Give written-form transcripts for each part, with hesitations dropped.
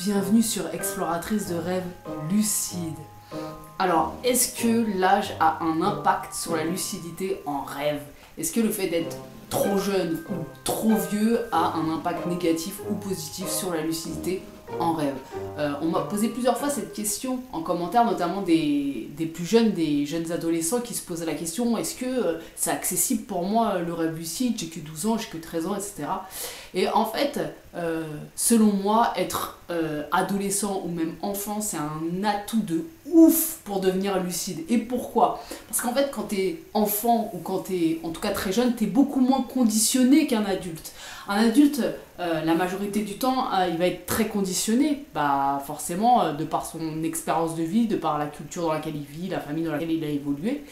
Bienvenue sur Exploratrice de rêves lucides. Alors, est-ce que l'âge a un impact sur la lucidité en rêve? Est-ce que le fait d'être trop jeune ou trop vieux a un impact négatif ou positif sur la lucidité en rêve? On m'a posé plusieurs fois cette question en commentaire, notamment des plus jeunes, des jeunes adolescents qui se posaient la question: est-ce que c'est accessible pour moi le rêve lucide? J'ai que 12 ans, j'ai que 13 ans, etc. Et en fait, selon moi, être adolescent ou même enfant, c'est un atout de ouf pour devenir lucide. Et pourquoi? Parce qu'en fait, quand t'es enfant ou quand t'es en tout cas très jeune, t'es beaucoup moins conditionné qu'un adulte. Un adulte, la majorité du temps, il va être très conditionné, forcément, de par son expérience de vie, de par la culture dans laquelle il vit, la famille dans laquelle il a évolué.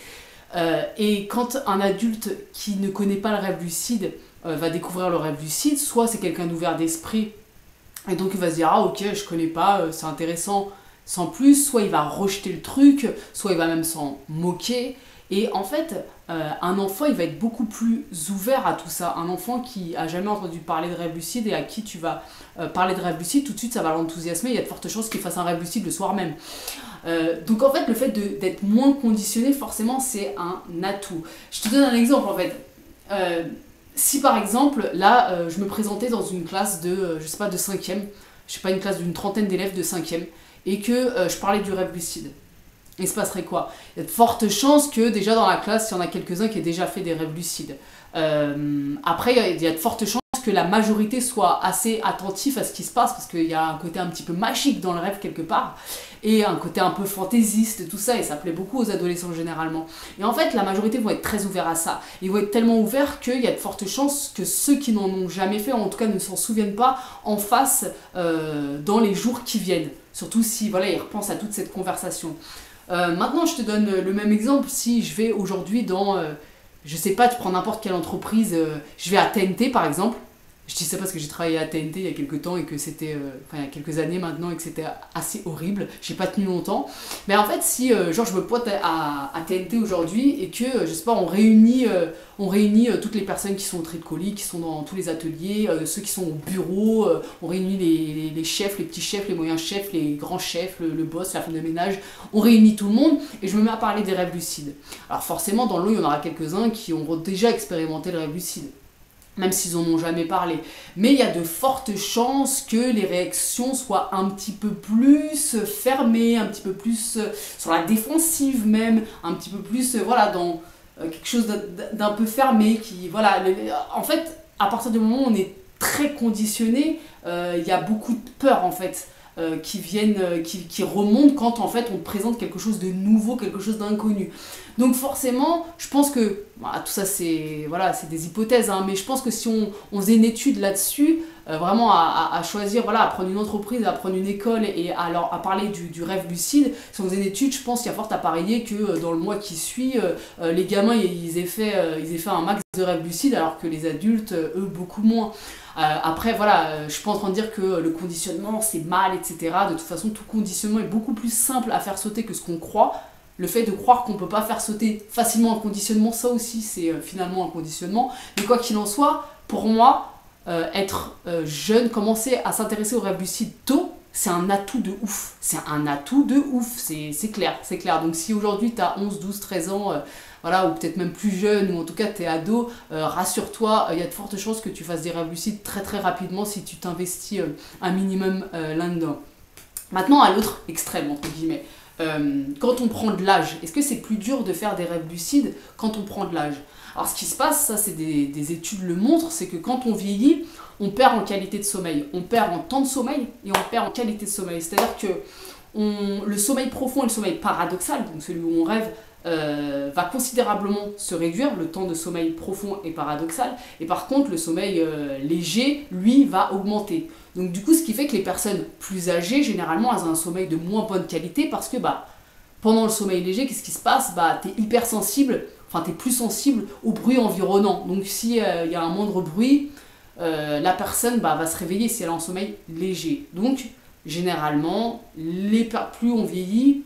Et quand un adulte qui ne connaît pas le rêve lucide va découvrir le rêve lucide, soit c'est quelqu'un d'ouvert d'esprit, et donc il va se dire: ah ok, je connais pas, c'est intéressant, sans plus, soit il va rejeter le truc, soit il va même s'en moquer. Et en fait, un enfant, il va être beaucoup plus ouvert à tout ça. Un enfant qui a jamais entendu parler de rêve lucide et à qui tu vas parler de rêve lucide, tout de suite ça va l'enthousiasmer, il y a de fortes chances qu'il fasse un rêve lucide le soir même. Donc en fait, le fait d'être moins conditionné, forcément, c'est un atout. Je te donne un exemple en fait. Si par exemple, là, je me présentais dans une classe de, je sais pas, de 5e, je sais pas, une classe d'une trentaine d'élèves de 5e, et que je parlais du rêve lucide. Il se passerait quoi? Il y a de fortes chances que déjà dans la classe, il y en a quelques-uns qui aient déjà fait des rêves lucides. Après, il y a de fortes chances que la majorité soit assez attentif à ce qui se passe, parce qu'il y a un côté un petit peu magique dans le rêve quelque part, et un côté un peu fantaisiste, tout ça, et ça plaît beaucoup aux adolescents généralement. Et en fait, la majorité vont être très ouverts à ça. Ils vont être tellement ouverts qu'il y a de fortes chances que ceux qui n'en ont jamais fait, en tout cas ne s'en souviennent pas, en fassent dans les jours qui viennent. Surtout si, voilà, ils repensent à toute cette conversation. Maintenant, je te donne le même exemple. Si je vais aujourd'hui dans, je sais pas, tu prends n'importe quelle entreprise, je vais à TNT par exemple. Je dis ça parce que j'ai travaillé à TNT il y a quelques temps et que c'était, il y a quelques années maintenant, et que c'était assez horrible. J'ai pas tenu longtemps. Mais en fait, si genre je me pointe à TNT aujourd'hui et que, je sais pas, on réunit toutes les personnes qui sont au trade colis, qui sont dans tous les ateliers, ceux qui sont au bureau, on réunit les chefs, les petits chefs, les moyens chefs, les grands chefs, le boss, la femme de ménage, on réunit tout le monde et je me mets à parler des rêves lucides. Alors forcément, dans le lot, il y en aura quelques-uns qui auront déjà expérimenté le rêve lucide, même s'ils en ont jamais parlé. Mais il y a de fortes chances que les réactions soient un petit peu plus fermées, un petit peu plus sur la défensive même, un petit peu plus, voilà, dans quelque chose d'un peu fermé, qui, voilà, en fait, à partir du moment où on est très conditionné, il y a beaucoup de peur, en fait, qui viennent, qui remontent quand en fait on te présente quelque chose de nouveau, quelque chose d'inconnu. Donc forcément, je pense que, tout ça c'est, voilà, c'est des hypothèses, hein, mais je pense que si on faisait une étude là-dessus, vraiment à choisir, voilà, à prendre une entreprise, à prendre une école et à parler du rêve lucide, si on faisait une étude, je pense qu'il y a fort à parier que dans le mois qui suit, les gamins ils aient fait un max de rêves lucides, alors que les adultes, eux, beaucoup moins. Après, voilà, je suis pas en train de dire que le conditionnement c'est mal, etc. De toute façon, tout conditionnement est beaucoup plus simple à faire sauter que ce qu'on croit. Le fait de croire qu'on peut pas faire sauter facilement un conditionnement, ça aussi c'est finalement un conditionnement. Mais quoi qu'il en soit, pour moi, être jeune, commencer à s'intéresser au rêve lucide tôt, c'est un atout de ouf. C'est un atout de ouf, c'est clair, c'est clair. Donc si aujourd'hui tu as 11, 12, 13 ans, voilà, ou peut-être même plus jeune, ou en tout cas tu es ado, rassure-toi, il y a de fortes chances que tu fasses des rêves lucides très très rapidement si tu t'investis un minimum là-dedans. Maintenant, à l'autre extrême, entre guillemets. Quand on prend de l'âge, est-ce que c'est plus dur de faire des rêves lucides quand on prend de l'âge? Alors ce qui se passe, ça c'est des études le montrent, c'est que quand on vieillit, on perd en qualité de sommeil, on perd en temps de sommeil et on perd en qualité de sommeil. C'est-à-dire que le sommeil profond et le sommeil paradoxal, donc celui où on rêve, va considérablement se réduire, le temps de sommeil profond et paradoxal, et par contre le sommeil léger, lui, va augmenter. Donc du coup, ce qui fait que les personnes plus âgées, généralement, elles ont un sommeil de moins bonne qualité, parce que pendant le sommeil léger, qu'est-ce qui se passe? T'es hypersensible, enfin t'es plus sensible au bruit environnant. Donc si y a un moindre bruit, la personne va se réveiller si elle a un sommeil léger. Donc généralement, plus on vieillit,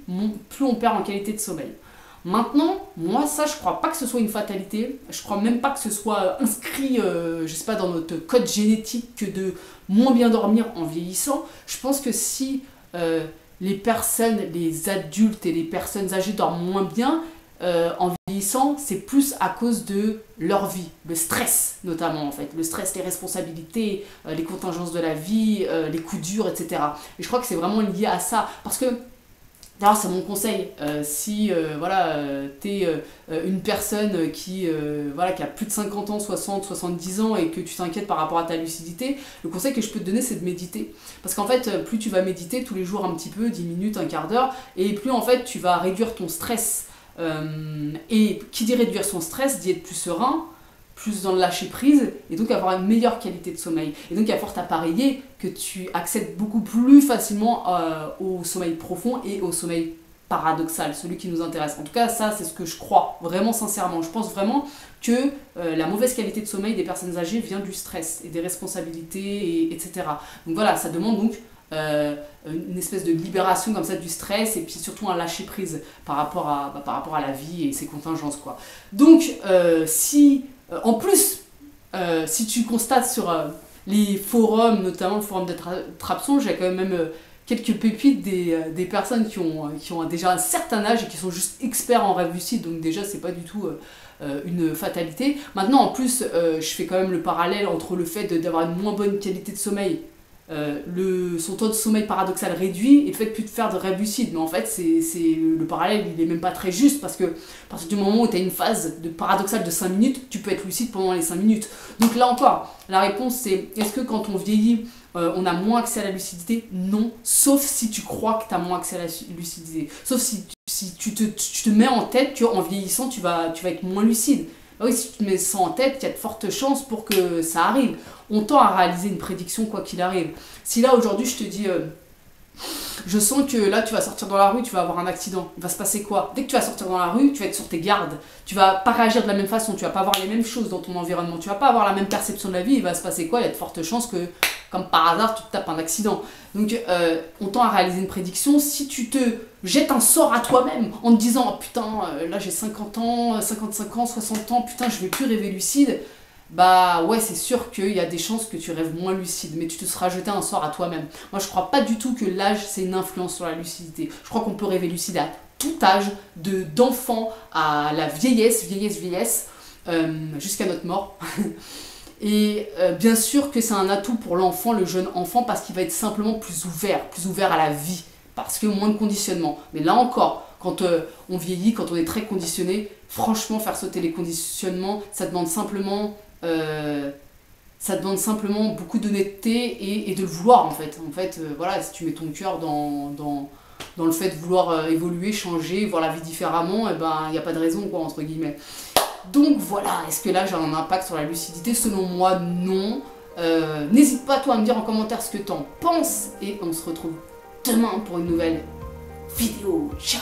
plus on perd en qualité de sommeil. Maintenant, moi ça je crois pas que ce soit une fatalité, je crois même pas que ce soit inscrit, je sais pas, dans notre code génétique que de moins bien dormir en vieillissant. Je pense que si les personnes, les adultes et les personnes âgées dorment moins bien, en vieillissant, c'est plus à cause de leur vie, le stress notamment en fait, le stress, les responsabilités, les contingences de la vie, les coups durs, etc. Et je crois que c'est vraiment lié à ça, parce que d'ailleurs c'est mon conseil, si voilà, t'es une personne voilà, qui a plus de 50 ans, 60, 70 ans et que tu t'inquiètes par rapport à ta lucidité, le conseil que je peux te donner c'est de méditer. Parce qu'en fait, plus tu vas méditer tous les jours un petit peu, 10 minutes, un quart d'heure, et plus en fait tu vas réduire ton stress. Et qui dit réduire son stress dit être plus serein, plus dans le lâcher prise, et donc avoir une meilleure qualité de sommeil. Et donc il y a fort à parier que tu accèdes beaucoup plus facilement au sommeil profond et au sommeil paradoxal, celui qui nous intéresse. En tout cas, ça c'est ce que je crois, vraiment sincèrement. Je pense vraiment que la mauvaise qualité de sommeil des personnes âgées vient du stress et des responsabilités, etc. Donc voilà, ça demande donc une espèce de libération comme ça du stress et puis surtout un lâcher prise par rapport à la vie et ses contingences quoi. Donc si en plus si tu constates sur les forums, notamment le forum de Trabzon, j'ai quand même quelques pépites des personnes qui ont déjà un certain âge et qui sont juste experts en rêve lucide, donc déjà c'est pas du tout une fatalité. Maintenant en plus je fais quand même le parallèle entre le fait d'avoir une moins bonne qualité de sommeil, son taux de sommeil paradoxal réduit et le fait de plus de faire de rêve lucide. Mais en fait, le parallèle, il est même pas très juste parce que à partir du moment où tu as une phase de paradoxale de 5 minutes, tu peux être lucide pendant les 5 minutes. Donc là encore, la réponse c'est, est-ce que quand on vieillit, on a moins accès à la lucidité? Non, sauf si tu crois que tu as moins accès à la lucidité. Sauf si tu te mets en tête qu'en vieillissant, tu vas être moins lucide. Ah oui, si tu te mets ça en tête, il y a de fortes chances pour que ça arrive. On tend à réaliser une prédiction quoi qu'il arrive. Si là aujourd'hui je te dis je sens que là tu vas sortir dans la rue, tu vas avoir un accident, il va se passer quoi? Dès que tu vas sortir dans la rue, tu vas être sur tes gardes, tu vas pas réagir de la même façon, tu vas pas avoir les mêmes choses dans ton environnement, tu vas pas avoir la même perception de la vie, il va se passer quoi? Il y a de fortes chances que, comme par hasard, tu te tapes un accident. Donc on tend à réaliser une prédiction. Si tu te jettes un sort à toi-même en te disant oh, putain là j'ai 50 ans, 55 ans, 60 ans, putain je vais plus rêver lucide, bah ouais c'est sûr qu'il y a des chances que tu rêves moins lucide, mais tu te seras jeté un sort à toi-même. Moi je crois pas du tout que l'âge c'est une influence sur la lucidité. Je crois qu'on peut rêver lucide à tout âge, d'enfant à la vieillesse, jusqu'à notre mort. Et bien sûr que c'est un atout pour l'enfant, le jeune enfant, parce qu'il va être simplement plus ouvert à la vie, parce que moins de conditionnement. Mais là encore, quand on vieillit, quand on est très conditionné, franchement faire sauter les conditionnements, ça demande simplement beaucoup d'honnêteté et de le vouloir en fait. Voilà, si tu mets ton cœur dans le fait de vouloir évoluer, changer, voir la vie différemment, et ben il n'y a pas de raison quoi entre guillemets. Donc voilà, est-ce que là j'ai un impact sur la lucidité? Selon moi, non. N'hésite pas toi à me dire en commentaire ce que t'en penses et on se retrouve demain pour une nouvelle vidéo. Ciao!